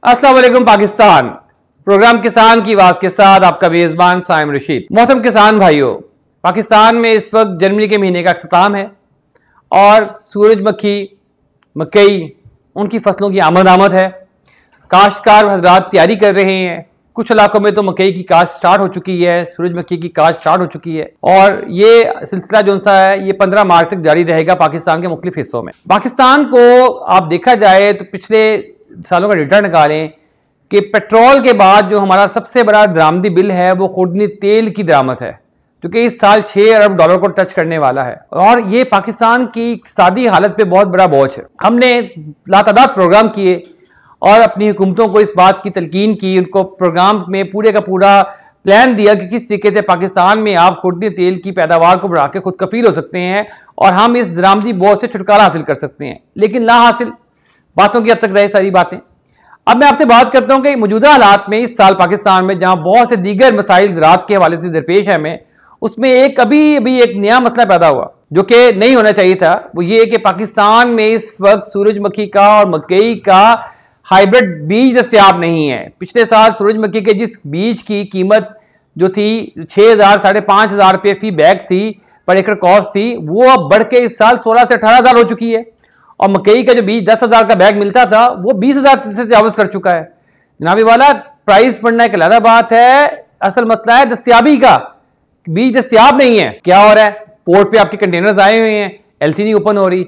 अस्सलाम वालेकुम पाकिस्तान। प्रोग्राम किसान की आवाज के साथ आपका मेजबान साइम रशीद। मौसम किसान भाइयों, पाकिस्तान में इस वक्त जनवरी के महीने का अख्ताम है और सूरजमुखी, मकई, उनकी फसलों की आमद है। काश्तकार हजरात तैयारी कर रहे हैं। कुछ इलाकों में तो मकई की काश्त स्टार्ट हो चुकी है, सूरजमुखी की काश्त स्टार्ट हो चुकी है और ये सिलसिला जो सा है ये 15 मार्च तक जारी रहेगा पाकिस्तान के मुख्तलिफ हिस्सों में। पाकिस्तान को आप देखा जाए तो पिछले सालों का डेटा निकालें कि पेट्रोल के बाद जो हमारा सबसे बड़ा दरामदी बिल है वो खुर्दनी तेल की दरामद है, जो कि इस साल 6 अरब डॉलर को टच करने वाला है और ये पाकिस्तान की इक्तिसादी हालत पे बहुत बड़ा बोझ है। हमने लातादाद प्रोग्राम किए और अपनी हुकूमतों को इस बात की तलकीन की, उनको प्रोग्राम में पूरे का पूरा प्लान दिया कि किस तरीके से पाकिस्तान में आप खुर्दनी तेल की पैदावार को बढ़ा के खुद कफील हो सकते हैं और हम इस दरामदी बोझ से छुटकारा हासिल कर सकते हैं। लेकिन ला हासिल बातों की हद तक रहे सारी बातें। अब मैं आपसे बात करता हूं कि मौजूदा हालात में इस साल पाकिस्तान में जहां बहुत से दीगर मसाइल ज़राअत के हवाले से दरपेश है हमें, उसमें अभी एक नया मसला पैदा हुआ जो कि नहीं होना चाहिए था। वो ये कि पाकिस्तान में इस वक्त सूरजमुखी का और मकई का हाइब्रिड बीज दस्तयाब नहीं है। पिछले साल सूरजमुखी के जिस बीज की कीमत जो थी 6,000 साढ़े 5,000 रुपये फी बैग थी, पर एकड़ कॉस्ट थी, वो अब बढ़ के इस साल 16 से 18,000 हो चुकी है और मकई का जो बीज 10,000 का बैग मिलता था वो 20,000 से तजावुज कर चुका है। जनाबी वाला, प्राइस बढ़ना एक अलग बात है, असल मसला है दस्तयाबी का। बीज दस्तयाब नहीं है। क्या हो रहा है? पोर्ट पे आपके कंटेनर्स आए हुए हैं, एलसी ओपन हो रही।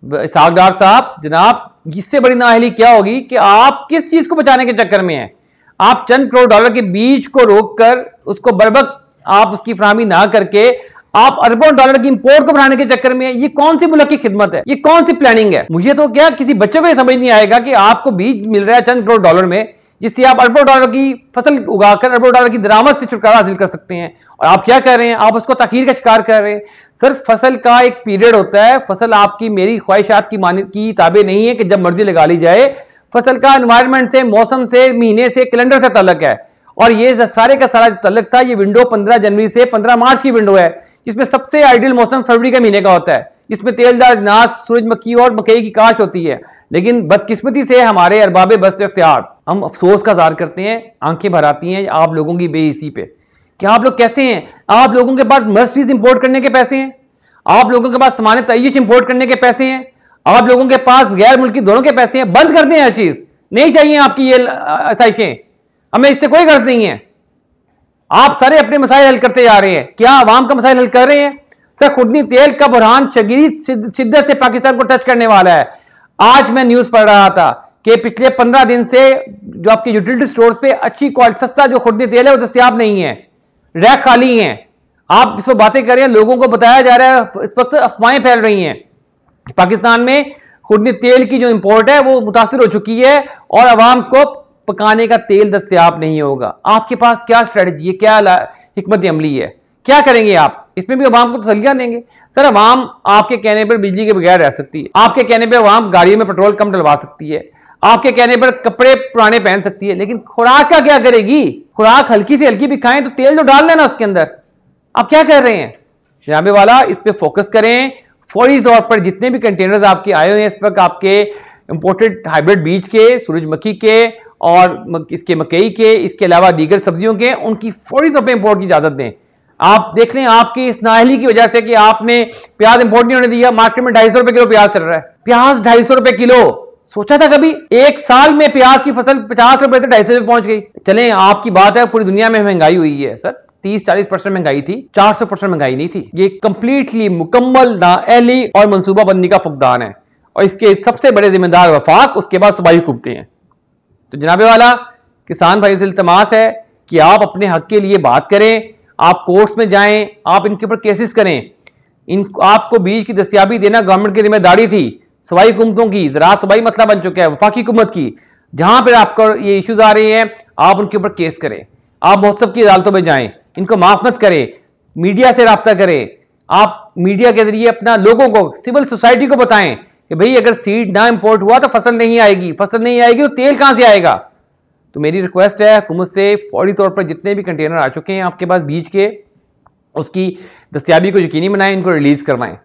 सागदार साहब जनाब, इससे बड़ी नाअहली क्या होगी कि आप किस चीज को बचाने के चक्कर में हैं? आप चंद करोड़ डॉलर के बीज को रोककर उसको बर्बक आप उसकी फराहमी ना करके आप अरबों डॉलर की इंपोर्ट को बढ़ाने के चक्कर में है। ये कौन सी मुल्क की खिदमत है? ये कौन सी प्लानिंग है? मुझे तो क्या किसी बच्चे को समझ नहीं आएगा कि आपको बीज मिल रहा है चंद करोड़ डॉलर में, जिससे आप अरबों डॉलर की फसल उगाकर अरबों डॉलर की दरामद से छुटकारा हासिल कर सकते हैं। और आप क्या कर रहे हैं? आप उसको ताखीर का शिकार कर रहे हैं। सिर्फ फसल का एक पीरियड होता है। फसल आपकी मेरी ख्वाहिशात की ताबे नहीं है कि जब मर्जी लगा ली जाए। फसल का एनवायरमेंट से, मौसम से, महीने से, कैलेंडर से ताल्लुक है और ये सारे का सारा ताल्लुक था। ये विंडो 15 जनवरी से 15 मार्च की विंडो है, जिसमें सबसे आइडियल मौसम फरवरी के महीने का होता है, जिसमें तेलदार अनाज, सूरजमुखी और मकई की काश्त होती है। लेकिन बदकिस्मती से हमारे अरबाबे बस्त इख्तियार, हम अफसोस का इज़हार करते हैं, आंखें भर आती हैं आप लोगों की बेहिसी पे कि आप लोग कैसे हैं। आप लोगों के पास मर्सिडीज इंपोर्ट करने के पैसे हैं, आप लोगों के पास सामान तय्यश इंपोर्ट करने के पैसे हैं, आप लोगों के पास गैर मुल्की दोनों के पैसे हैं। बंद कर दें यह चीज, नहीं चाहिए आपकी ये आसाइशें, हमें इससे कोई गर्ज नहीं है। आप सारे अपने मसाइल हल करते जा रहे हैं, क्या आवाम का मसाइल हल कर रहे हैं? सर, खुर्दनी तेल का बुरहान शदीद शिद्दत से पाकिस्तान को टच करने वाला है। आज मैं न्यूज पढ़ रहा था कि पिछले 15 दिन से जो आपके यूटिलिटी स्टोर्स पे अच्छी क्वालिटी सस्ता जो खुर्दनी तेल है वो दस्तयाब नहीं है, रैक खाली हैं। आप इस पर बातें कर रहे हैं, लोगों को बताया जा रहा है, इस वक्त अफवाहें फैल रही हैं कि पाकिस्तान में खुर्दनी तेल की जो इंपोर्ट है वो मुतासिर हो चुकी है और अवाम को पकाने का तेल दस्तयाब नहीं होगा। आपके पास क्या स्ट्रेटजी है, क्या हिकमत अमली है? क्या करेंगे आप? इसमें भी अवाम को तसल्लियां देंगे? सर, अवाम आपके कहने पर बिजली के बगैर रह सकती है, आपके कहने पर अवाम गाड़ियों में पेट्रोल कम डलवा सकती है, आपके कहने पर कपड़े पुराने पहन सकती है, लेकिन खुराक का क्या करेगी? खुराक हल्की से हल्की भी खाएं तो तेल तो डाल लेना उसके अंदर। आप क्या कर रहे हैं? जनाबे वाला, इस पे फोकस करें। फौरी तौर पर जितने भी कंटेनर्स आपके आए हुए हैं इस वक्त आपके इंपोर्टेड हाइब्रिड बीज के, सूरजमुखी के और इसके मकई के, इसके अलावा दीगर सब्जियों के, उनकी फौरी तौर पर इंपोर्ट की इजाजत दें। आप देख लें, आपकी इस नाअहली की वजह से कि आपने प्याज इंपोर्ट नहीं होने दिया, मार्केट में 250 रुपए किलो प्याज चल रहा है। प्याज 250 रुपए किलो, सोचा था कभी? एक साल में प्याज की फसल 50 रुपए से 250 रुपए पहुंच गई। चलें, आपकी बात है पूरी दुनिया में महंगाई हुई है सर, 30-40% महंगाई थी, 400% महंगाई नहीं थी। ये कंप्लीटली मुकम्मल नाअहली और मनसूबाबंदी का फुकदान है और इसके सबसे बड़े जिम्मेदार वफाक, उसके बाद सूबाई हुकूमतें हैं। तो जनाबे वाला, किसान भाई से इल्तमास है कि आप अपने हक के लिए बात करें, आप कोर्ट्स में जाएं, आप इनके ऊपर केसेस करें। आपको बीज की दस्तयाबी देना गवर्नमेंट की जिम्मेदारी थी, सूबाई हुकूमतों की। ज़राअत सूबाई मसला बन चुका है, वफाकी हुकूमत की। जहां पर आपको ये इश्यूज आ रहे हैं, आप उनके ऊपर केस करें, आप मौसम की अदालतों में जाएं, इनको माफ मत करें, मीडिया से रब्ता करें। आप मीडिया के जरिए अपना लोगों को, सिविल सोसाइटी को बताएं कि भाई अगर सीड ना इंपोर्ट हुआ तो फसल नहीं आएगी, फसल नहीं आएगी तो तेल कहां से आएगा? तो मेरी रिक्वेस्ट है हुकूमत से, फौरी तौर पर जितने भी कंटेनर आ चुके हैं आपके पास बीज के, उसकी दस्तयाबी को यकीनी बनाएं, इनको रिलीज करवाएं,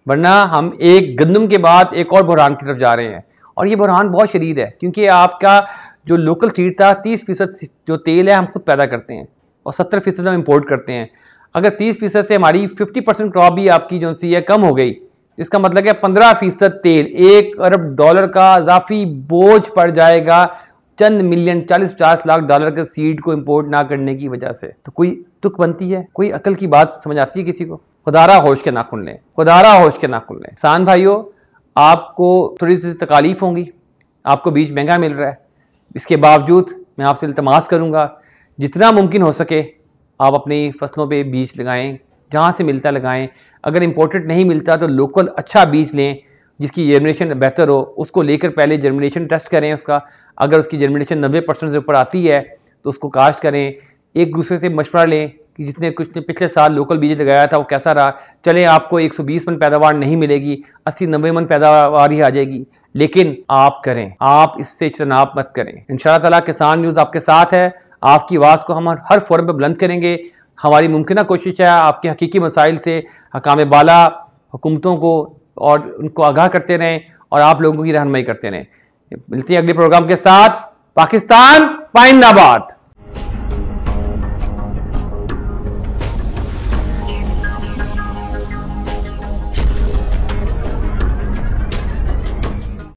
वरना हम एक गंदम के बाद एक और बुरहान की तरफ जा रहे हैं। और ये बुरहान बहुत शदीद है, क्योंकि आपका जो लोकल सीड था 30% जो तेल है हम खुद पैदा करते हैं और 70% हम इंपोर्ट करते हैं। अगर 30% से हमारी 50% क्रॉप भी आपकी जो सी है कम हो गई, इसका मतलब है 15% तेल, $1 अरब का इजाफी बोझ पड़ जाएगा चंद मिलियन 40-50 लाख डॉलर के सीड को इंपोर्ट ना करने की वजह से। तो कोई तुक बनती है? कोई अकल की बात समझ आती है किसी को? खुदारा होश के नाखुन लें, खुदारा होश के नाखुन लें। किसान भाइयों, आपको थोड़ी सी तकालीफ होंगी, आपको बीज महंगा मिल रहा है, इसके बावजूद मैं आपसे इल्तमास करूंगा जितना मुमकिन हो सके आप अपनी फसलों पे बीज लगाएं, जहाँ से मिलता लगाएं। अगर इम्पोर्टेड नहीं मिलता तो लोकल अच्छा बीज लें जिसकी जर्मिनेशन बेहतर हो, उसको लेकर पहले जर्मिनेशन टेस्ट करें उसका। अगर उसकी जर्मिनेशन 90% से ऊपर आती है तो उसको काश्त करें। एक दूसरे से मशवरा लें कि जिसने कुछ पिछले साल लोकल बीज लगाया था वो कैसा रहा। चले आपको 120 मन पैदावार नहीं मिलेगी, 80-90 मन पैदावार ही आ जाएगी, लेकिन आप करें, आप इससे इज्तनाब मत करें। इंशाअल्लाह ताला किसान न्यूज़ आपके साथ है, आपकी आवाज़ को हम हर फोरम पर बुलंद करेंगे। हमारी मुमकिन कोशिश है आपके हकीकी मसाइल से हकाम बाला हुकूमतों को और उनको आगाह करते रहें और आप लोगों की रहनुमाई करते रहें। मिलती है अगले प्रोग्राम के साथ। पाकिस्तान जिंदाबाद।